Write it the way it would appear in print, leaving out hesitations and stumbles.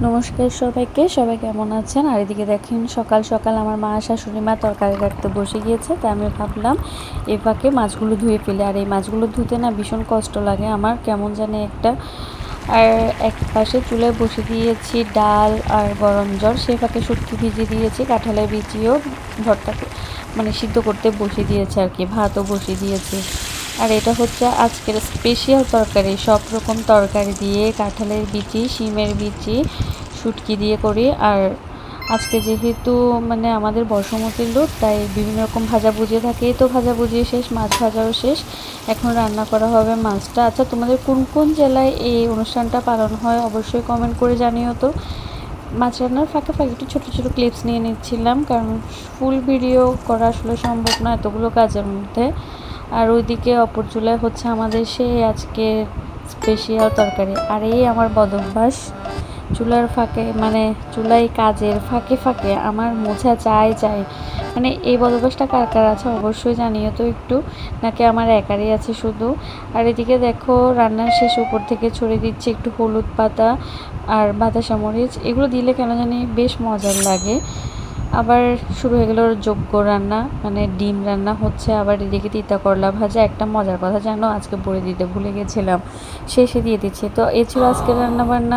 নমস্কার সবাইকে, সবাই কেমন আছেন? আর এদিকে দেখেন সকাল সকাল আমার মা শাশুড়ি মা তরকারি কাটতে বসে গিয়েছে। তাই আমি ভাবলাম এই ফাঁকে মাছগুলো ধুয়ে ফেলে। আর এই মাছগুলো ধুতে না ভীষণ কষ্ট লাগে আমার, কেমন জানি একটা। আর এক পাশে চুলায় বসে দিয়েছি ডাল আর গরম জল, সে ফাঁকে শুটকি ভিজিয়ে দিয়েছি, কাঁঠালের বিচিও ভর্তা মানে সিদ্ধ করতে বসিয়ে দিয়েছে আর কি, ভাতও বসিয়ে দিয়েছি। আর এটা হচ্ছে আজকের স্পেশাল তরকারি, সব রকম তরকারি দিয়ে কাঁঠালের বিচি, শিমের বিচি, শুটকি দিয়ে করি। আর আজকে যেহেতু মানে আমাদের বর্ষমতির লোক, তাই বিভিন্ন রকম ভাজা ভুজি থাকে, তো ভাজা ভুজি শেষ, মাছ ভাজাও শেষ, এখন রান্না করা হবে মাছটা। আচ্ছা, তোমাদের কোন কোন জেলায় এই অনুষ্ঠানটা পালন হয় অবশ্যই কমেন্ট করে জানিও তো। মাছ রান্নার ফাঁকে ফাঁকে একটু ছোটো ছোটো ক্লিপস নিয়ে নিচ্ছিলাম, কারণ ফুল ভিডিও করা আসলে সম্ভব না এতগুলো কাজের মধ্যে। আর ওইদিকে অপর চুলায় হচ্ছে আমাদের সেই আজকে স্পেশাল তরকারি। আর এই আমার বদভ্যাস, চুলার ফাঁকে মানে চুলাই কাজের ফাঁকে ফাঁকে আমার মোছা চাই। মানে এই বদভ্যাসটা কার কার আছে অবশ্যই জানিও তো একটু, নাকি আমার একারই আছে শুধু। আর এদিকে দেখো রান্নার শেষ উপর থেকে ছড়িয়ে দিচ্ছি একটু হলুদ পাতা আর বাতাসা মরিচ, এগুলো দিলে কেন জানি বেশ মজার লাগে। আবার শুরু হয়ে গেল যোগ্য রান্না, মানে ডিম রান্না হচ্ছে। আবার এদিকে তিতা করলা ভাজা, একটা মজার কথা জানো, আজকে বলে দিতে ভুলে গেছিলাম, শেষে দিয়ে দিচ্ছি। তো এই ছিল আজকের রান্না বান্না।